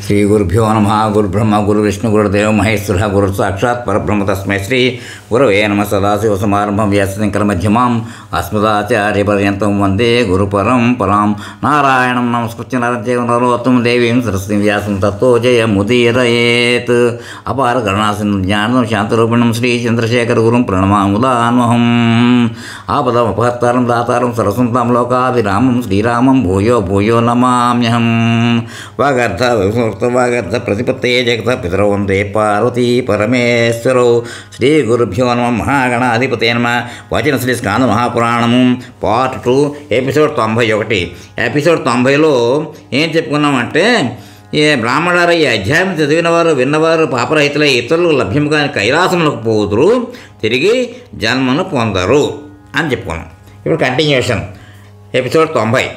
శ్రీ గురుభ్యో నమ. గురుబ్రహ్మ గురువిష్ణు గురుదేవ మహేశ్వర గురు సాక్షాత్ పరబ్రహ్మ తస్మై శ్రీ గురవే నమ. సదాశివసమారంభం వ్యాసశంకర మధ్యమాం అస్మదాచార్యపర్యంతం వందే గురు పరంపరాం. నారాయణం నమస్కృత్య నరం నరోత్తమ దేవీం సరస్వతీం వ్యాసం తత్తో జయముదీరయేత్. అపార కరుణాసింధుం జ్ఞానం శాంతరూపిణం శ్రీ చంద్రశేఖర గురుం ప్రణమాముదాన్వహం. ఆపదం అపహర్తారం దాతారం సరస్వతాం లోకాభిరామం శ్రీరామం భూయో భూయో నమామ్యహం. వాగర్థ వాగర్థ ప్రతిపత్తయే జగత పితరౌ వందే పార్వతీ పరమేశ్వరౌ. శ్రీ గురుభ్యో నమ. మహాగణాధిపతే నమ. వచన Shri Skanda మహాపురాణము part 2 episode 91. Episode 90లో ఏం చెప్పుకున్నామంటే, ఏ బ్రాహ్మణారు ఈ అధ్యాయం చదివినవారు విన్నవారు పాపరహితులై ఇతరులకు లభ్యం కాని కైలాసములకు పోదురు, తిరిగి జన్మను పొందరు అని చెప్పుకున్నాం. ఇప్పుడు కంటిన్యూషన్ ఎపిసోడ్ 90,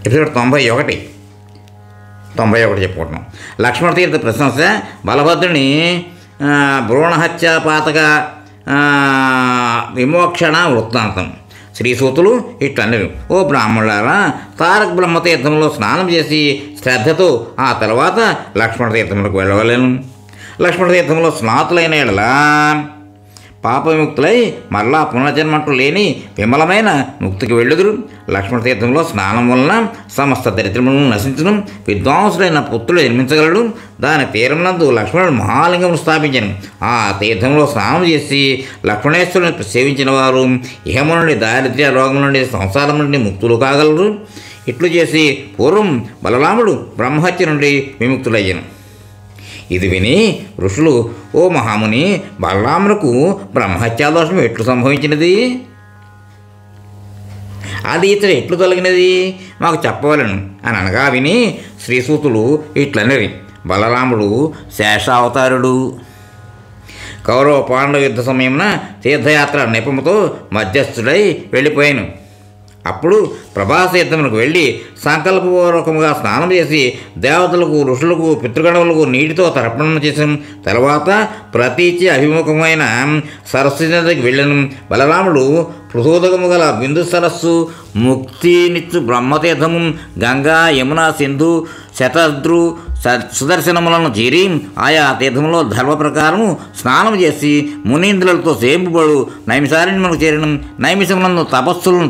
ఎపిసోడ్ 91 చెప్పుకుంటున్నాం. లక్ష్మణతీర్థ ప్రశంస బలభద్రుని భ్రూణహత్య పాతక విమోక్షణ వృత్తాంతం. శ్రీసూతులు ఇట్లన్నరు: ఓ బ్రాహ్మణులారా, తారక బ్రహ్మతీర్థంలో స్నానం చేసి శ్రద్ధతో ఆ తర్వాత లక్ష్మణతీర్థములకు వెళ్ళవలేను. లక్ష్మణతీర్థంలో స్నాతులైన ఎడల పాపవిముక్తులై మరలా పునర్జన్మంటూ లేని విమలమైన ముక్తికి వెళ్ళుదురు. లక్ష్మణతీర్థంలో స్నానం వలన సమస్త దరిద్రములను నశించడం, విద్వాంసుడైన పుత్రుడు జన్మించగలడు. దాని తీరమునందు లక్ష్మణుడు మహాలింగమును స్థాపించను. ఆ తీర్థంలో స్నానం చేసి లక్ష్మణేశ్వరుని సేవించిన వారు ఇహము నుండి దారిద్ర్య రోగం నుండి సంసారం నుండి ముక్తులు కాగలరు. ఇట్లు చేసి పూర్వం బలరాముడు బ్రహ్మహత్య నుండి విముక్తులయ్యను. ఇది విని ఋషులు: ఓ మహాముని, బలరామునకు బ్రహ్మహత్యాదోషం ఎట్లు సంభవించినది? అది ఇతడు ఎట్లు తొలగినది? మాకు చెప్పవలను అని అనగా విని శ్రీసూతులు ఇట్లనరి: బలరాముడు శేషావతారుడు. కౌరవ పాండవ యుద్ధ సమయమున తీర్థయాత్ర నెపముతో మధ్యస్థుడై వెళ్ళిపోయాను. అప్పుడు ప్రభాస యుద్ధములకు వెళ్ళి సంకల్పపూర్వకముగా స్నానం చేసి దేవతలకు, ఋషులకు, పితృగణములకు నీటితో తర్పణం చేసిన తర్వాత ప్రతీచి అభిముఖమైన సరస్వతి నదికి వెళ్ళను. బలరాముడు పృథోదకము గల బిందు సరస్సు, ముక్తినిచ్చు బ్రహ్మతీర్థము, గంగా, యమున, సింధు, శతద్రు, సుదర్శనములను చేరి ఆయా తీర్థములో ధర్మ ప్రకారము స్నానం చేసి మునీంద్రులతో సేంపుబడు నైమిసారణ్యములకు చేరిన. నైమిషములను తపస్సులు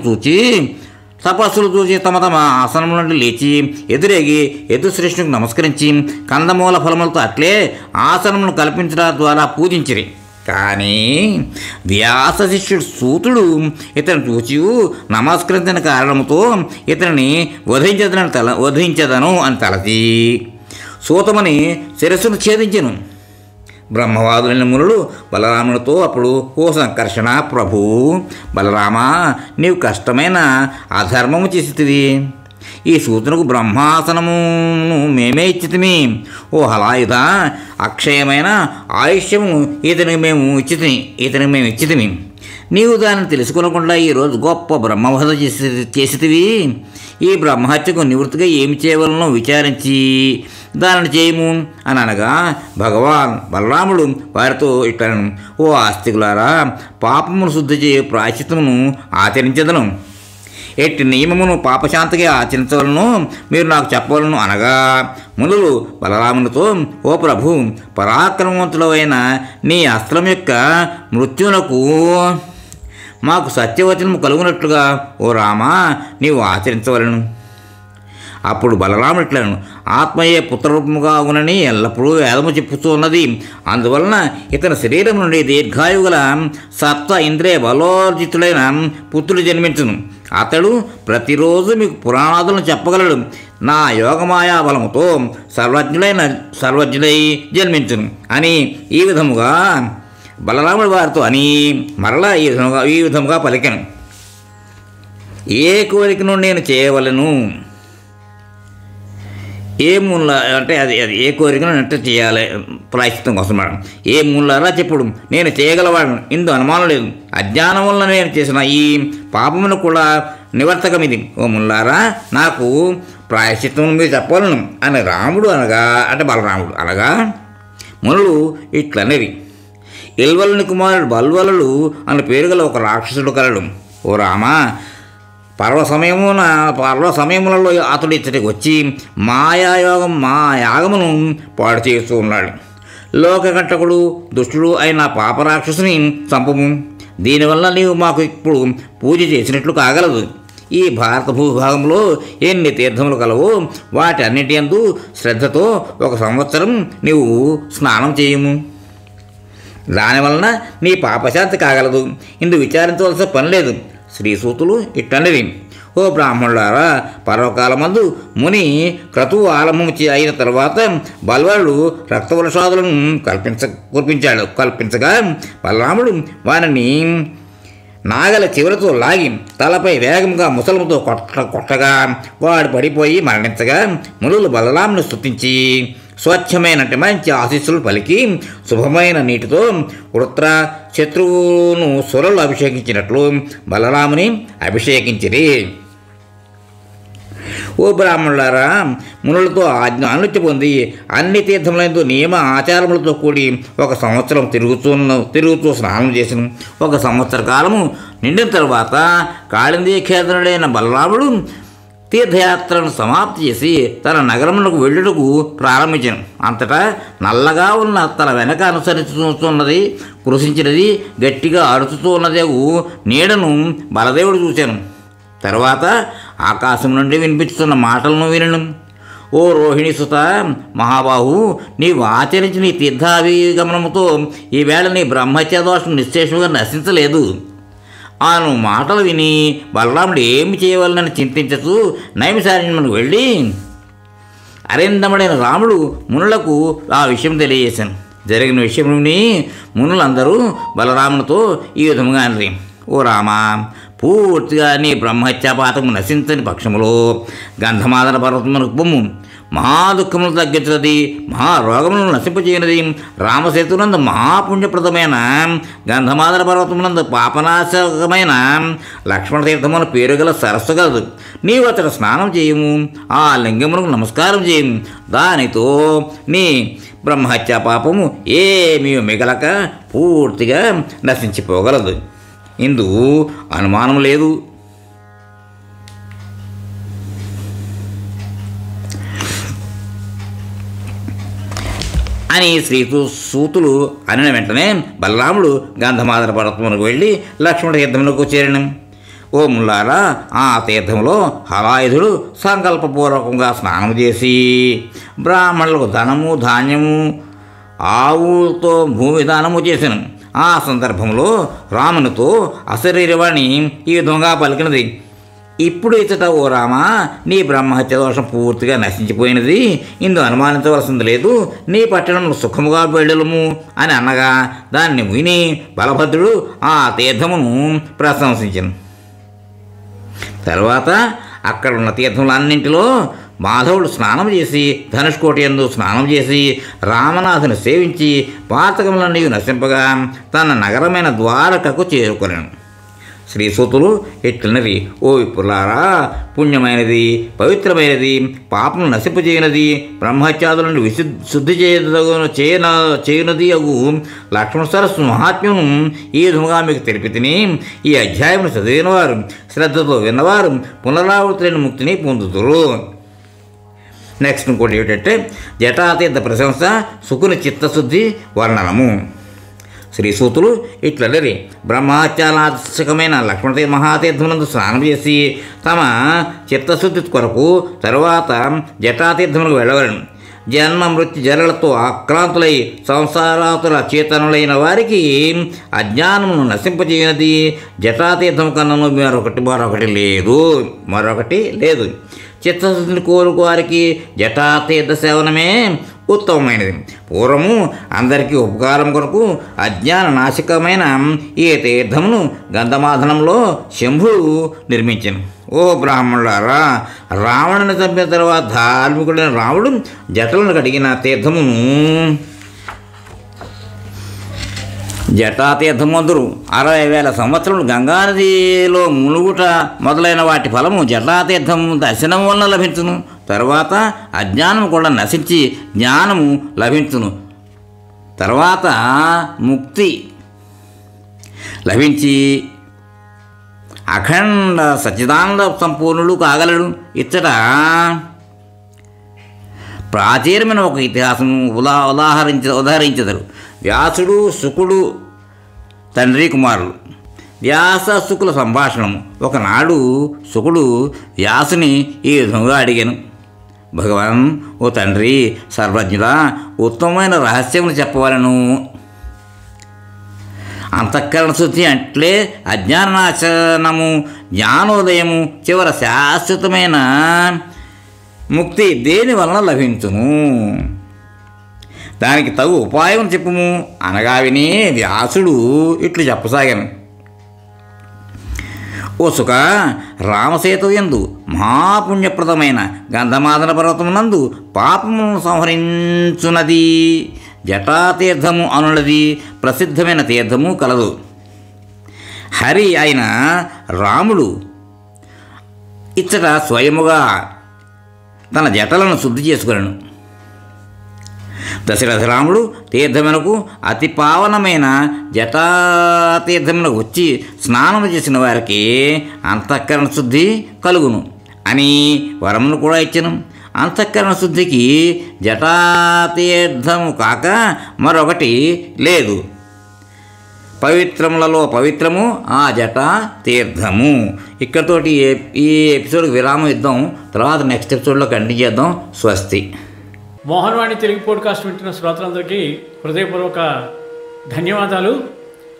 చూచి తమ తమ ఆసనం నుండి లేచి ఎదురేగి యదుశ్రేష్ఠునికి నమస్కరించి కందమూల ఫలములతో అట్లే ఆసనమును కల్పించడం ద్వారా పూజించిరి. కానీ వ్యాస శిష్యుడు సూతుడు ఇతను చూచి నమస్కరించిన కారణముతో ఇతనిని వధించదను అని తలచి సూతమని శిరస్సును ఛేదించెను. బ్రహ్మవాదులైన మునులు బలరామునితో అప్పుడు: ఓ సంకర్షణ ప్రభు బలరామ, నీవు కష్టమైన అధర్మము చేసితివి. ఈ సూతునకు బ్రహ్మాసనమును మేమే ఇచ్చితిమి. ఓ హలాయుధ, అక్షయమైన ఆయుష్యము ఇతనికి మేము ఇచ్చితిమి. నీవు దానిని తెలుసుకొనకుండా ఈరోజు గొప్ప బ్రహ్మవధ చేసితివి. ఈ బ్రహ్మహత్యకు నివృత్తిగా ఏమి చేయవలనో విచారించి దానిని చేయము అని అనగా భగవాన్ బలరాముడు వారితో ఇట్లను: ఓ ఆస్తికులారా, పాపమును శుద్ధి చేయ ప్రాయశ్చిత్తమును ఆచరించదను. ఎట్టి నియమమును పాపశాంతిగా ఆచరించవలను మీరు నాకు చెప్పవలను అనగా మునులు బలరామునితో: ఓ ప్రభు, పరాక్రమవంతులైన నీ అస్త్రం యొక్క మృత్యునకు మాకు సత్యవచనము కలుగునట్లుగా ఓ రామా నీవు ఆచరించవలను. అప్పుడు బలరాముడు ఇట్లను: ఆత్మయే పుత్రరూపముగా అవునని ఎల్లప్పుడూ వేదము చెప్పుతూ ఉన్నది. అందువలన ఇతని శరీరం నుండి దీర్ఘాయుగల సత్వ ఇంద్రియ బలోర్జితుడైన పుత్రుడు జన్మించును. అతడు ప్రతిరోజు మీకు పురాణాదులను చెప్పగలడు. నా యోగమాయా బలముతో సర్వజ్ఞుడై జన్మించును అని ఈ విధముగా బలరాముడు వారితో అని మరలా ఈ విధముగా పలికెను: ఏ కోరికను నేను చేయవలను? ఏ మూల అంటే అది ఏ కోరికను నెట్ట చేయాలి ప్రాయశ్చిత్తం కోసం మేడం. ఏ మూలారా చెప్పుడు, నేను చేయగలవాడు, ఇందు అనుమానం లేదు. అజ్ఞానం వల్ల నేను చేసిన ఈ పాపమును కూడా నివర్తకం ఇది. ఓ ముల్లారా, నాకు ప్రాయశ్చిత్తం మీరు చెప్పవలను అని రాముడు అనగా, అంటే బలరాముడు అనగా మునులు ఇట్లనేవి: ఇల్వలుని కుమారుడు బల్వలుడు అని పేరు గల ఒక రాక్షసుడు కలడు. ఓ రామా, పర్వ సమయములలో అతడు ఇచ్చటికి వచ్చి మా యాగమును పాడు చేస్తూ ఉన్నాడు. లోకకంటకుడు దుష్టుడు అయిన పాపరాక్షసుని చంపము. దీనివల్ల నీవు మాకు ఇప్పుడు పూజ చేసినట్లు కాగలదు. ఈ భారత భూభాగంలో ఎన్ని తీర్థములు కలవో వాటి అన్నిటి యందు శ్రద్ధతో 1 సంవత్సరం నీవు స్నానం చేయము. దానివలన నీ పాపశాంతి కాగలదు. ఇందు విచారించవలసిన పని లేదు. శ్రీసూతులు ఇట్టనిది, ఓ బ్రాహ్మణులారా, పర్వకాలమందు ముని క్రతువు ఆరంభం అయిన తర్వాత బల్వరుడు రక్తవర్షాదులను కల్పించగా బలరాముడు వారిని నాగల చివరతో లాగి తలపై వేగంగా ముసలముతో కొట్టగా వాడు పడిపోయి మరణించగా మునులు బలరాముని స్తుతించి స్వచ్ఛమైనటి మంచి ఆశీస్సులు పలికి శుభమైన నీటితో వృత్ర శత్రువును సురలు అభిషేకించినట్లు బలరాముని అభిషేకించిరి. ఓ బ్రాహ్మణులారా, మునులతో అనుమతి పొంది అన్ని తీర్థములందు నియమ ఆచారములతో కూడి 1 సంవత్సరం తిరుగుతూ స్నానం చేసిన 1 సంవత్సర కాలము నిండిన తర్వాత కాళిందీ ఖేదనుడైన బలరాముడు తీర్థయాత్రను సమాప్తి చేసి తన నగరమునకు వెళ్ళుటకు ప్రారంభించాను. అంతటా నల్లగా ఉన్న తన వెనక అనుసరిస్తున్నది కృషించినది గట్టిగా అరుచుతూ ఉన్నది నీడను బలదేవుడు చూశాను. తర్వాత ఆకాశం నుండి వినిపిస్తున్న మాటలను వినను. ఓ రోహిణి సుత మహాబాహు, నీవు ఆచరించిన ఈ తీర్థాభిగమనముతో ఈవేళ నీ బ్రహ్మత్య దోషం నిశ్శేషంగా నశించలేదు. ఆను మాటలు విని బలరాముడు ఏమి చేయవాలని చింతించచ్చు నైమిసారణ్యమునకు వెళ్ళి అరిందముడైన రాముడు మునులకు ఆ విషయం తెలియజేశాను. జరిగిన విషయం విని మునులందరూ బలరామునితో ఈ విధముగా అనిరి, ఓ రామా, పూర్తిగా నీ బ్రహ్మహత్యాపాతము నశించని పక్షములో గంధమాదన పర్వతమునకు పొమ్ము. మహాదుఃఖములు తగ్గించినది, మహారోగములను నశింపచేయనది, రామసేతునందు మహాపుణ్యప్రదమైన గంధమాదన పర్వతమునందు పాపనాశకమైన లక్ష్మణ తీర్థమున పేరుగల సరస్సు గలదు. నీవు అతడు స్నానం చేయము, ఆ లింగమునకు నమస్కారం చేయము. దానితో నీ బ్రహ్మహత్యా పాపము ఏమీ మిగలక పూర్తిగా నశించిపోగలదు. ఇందు అనుమానం లేదు. అని సూతులు అనిన వెంటనే బలరాముడు గంధమాదన పర్వతమునకు వెళ్ళి లక్ష్మణ తీర్థమునకు చేరిన. ఓ ముల్లారా, ఆ తీర్థంలో హలాయుధుడు సంకల్పపూర్వకంగా స్నానం చేసి బ్రాహ్మణులకు ధనము ధాన్యము ఆవులతో భూమి దానము చేశాను. ఆ సందర్భంలో రామునితో అశరీరవాణి ఈ విధంగా పలికినది, ఇప్పుడు ఇచ్చట ఓ రామ, నీ బ్రహ్మహత్య దోషం పూర్తిగా నశించిపోయినది. ఇందు అనుమానించవలసింది లేదు. నీ పట్టణంలో సుఖముగా వెళ్ళము అని అనగా దాన్ని విని బలభద్రుడు ఆ తీర్థమును ప్రశంసించను. తర్వాత అక్కడున్న తీర్థములన్నింటిలో మాధవుడు స్నానం చేసి ధనుష్కోటి యందు స్నానం చేసి రామనాథుని సేవించి పాతకములన్నీ నశింపగా తన నగరమైన ద్వారకకు చేరుకొనెను. శ్రీసూతులు ఇట్లనరి, ఓ విప్రులారా, పుణ్యమైనది పవిత్రమైనది పాపను నశింపజేయనది బ్రహ్మత్యాదులను శుద్ధి చేయనది అగు లక్ష్మణ సరస్సు మహాత్మ్యము ఈ విధముగా మీకు తెలిపి తిని ఈ అధ్యాయమును చదివిన వారు శ్రద్ధతో విన్నవారు పునరావృతులైన ముక్తిని పొందుతురు. నెక్స్ట్ ఇంకోటి ఏమిటంటే జటాతీర్థ ప్రశంస సుకుని చిత్తశుద్ధి వర్ణనము. శ్రీసూతులు ఇట్లరి, బ్రహ్మహత్యానాశకమైన లక్ష్మణ మహాతీర్థమునందు స్నానం చేసి తమ చిత్తశుద్ధి కొరకు తరువాత జటాతీర్థములకు వెళ్ళవలను. జన్మ మృత్యు జరలతో ఆక్రాంతులై సంసారాతుల చేతనులైన వారికి అజ్ఞానమును నశింపజేయనది జటాతీర్థము కన్నను మరొకటి లేదు. చిత్తశుద్ధిని కోరుకు వారికి జటాతీర్థ సేవనమే ఉత్తమమైనది. పూర్వము అందరికీ ఉపకారం కొరకు అజ్ఞాన నాశకమైన ఈ తీర్థమును గంధమాధనంలో శంభుడు నిర్మించాను. ఓ బ్రాహ్మణులారా, రావణుని చంపిన తర్వాత ధార్మికుడైన రాముడు జటలను కడిగిన తీర్థమును జటాతీర్థమందురు 60,000 సంవత్సరములు గంగానదిలో మునుగుట మొదలైన వాటి ఫలము జటాతీర్థం దర్శనం వలన లభించును. తర్వాత అజ్ఞానము కూడా నశించి జ్ఞానము లభించును. తర్వాత ముక్తి లభించి అఖండ సచ్చిదానంద సంపూర్ణుడు కాగలడు. ఇచ్చట ప్రాచీనమైన ఒక ఇతిహాసం ఉదాహరించదరు. వ్యాసుడు శుకుడు తండ్రి కుమారులు. వ్యాస శుకుల సంభాషణము. ఒకనాడు శుకుడు వ్యాసుని ఈ విధంగా అడిగాను: భగవాన్, ఓ తండ్రి సర్వజ్ఞుడా, ఉత్తమమైన రహస్యములు చెప్పవలను. అంతఃకరణ శుద్ధి అంటే అజ్ఞాననాశనము, జ్ఞానోదయము, చివర శాశ్వతమైన ముక్తి దేని వలన లభించును? దానికి తగు ఉపాయం చెప్పుము అనగా విని వ్యాసుడు ఇట్లు చెప్పసాగాను: ఓ సుఖ, రామసేతుయందు మహాపుణ్యప్రదమైన గంధమాదన పర్వతమునందు పాపమును సంహరించున్నది జటాతీర్థము అనున్నది ప్రసిద్ధమైన తీర్థము కలదు. హరి అయిన రాముడు ఇచ్చట స్వయముగా తన జటలను శుద్ధి చేసుకొనెను. దశరథ రాముడు తీర్థమునకు అతి పావనమైన జటాతీర్థమునకు వచ్చి స్నానము చేసిన వారికి అంతఃకరణ శుద్ధి కలుగును అని వరమును కూడా ఇచ్చెను. అంతఃకరణ శుద్ధికి జటాతీర్థము కాక మరొకటి లేదు. పవిత్రములలో పవిత్రము ఆ జటా తీర్థము. ఇక్కడతోటి ఈ ఎపిసోడ్కి విరామం ఇద్దాం. తర్వాత నెక్స్ట్ ఎపిసోడ్లో కంటిన్యూ చేద్దాం. స్వస్తి. మోహన్వాణి తెలుగు పోడ్కాస్ట్ వింటున్న శ్రోతలందరికీ హృదయపూర్వక ధన్యవాదాలు.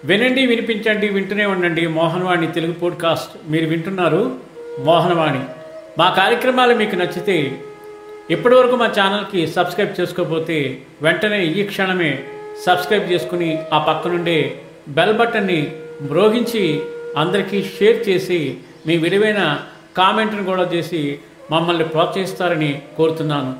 వినండి, వినిపించండి, వింటూనే ఉండండి. మోహన్వాణి తెలుగు పోడ్కాస్ట్ మీరు వింటున్నారు. మోహన్వాణి. మా కార్యక్రమాలు మీకు నచ్చితే ఇప్పటివరకు మా ఛానల్కి సబ్స్క్రైబ్ చేసుకోకపోతే వెంటనే ఈ క్షణమే సబ్స్క్రైబ్ చేసుకుని ఆ పక్కనుండే బెల్ బటన్ని మ్రోగించి అందరికీ షేర్ చేసి మీ విలువైన కామెంట్ను కూడా చేసి మమ్మల్ని ప్రోత్సహిస్తారని కోరుతున్నాను.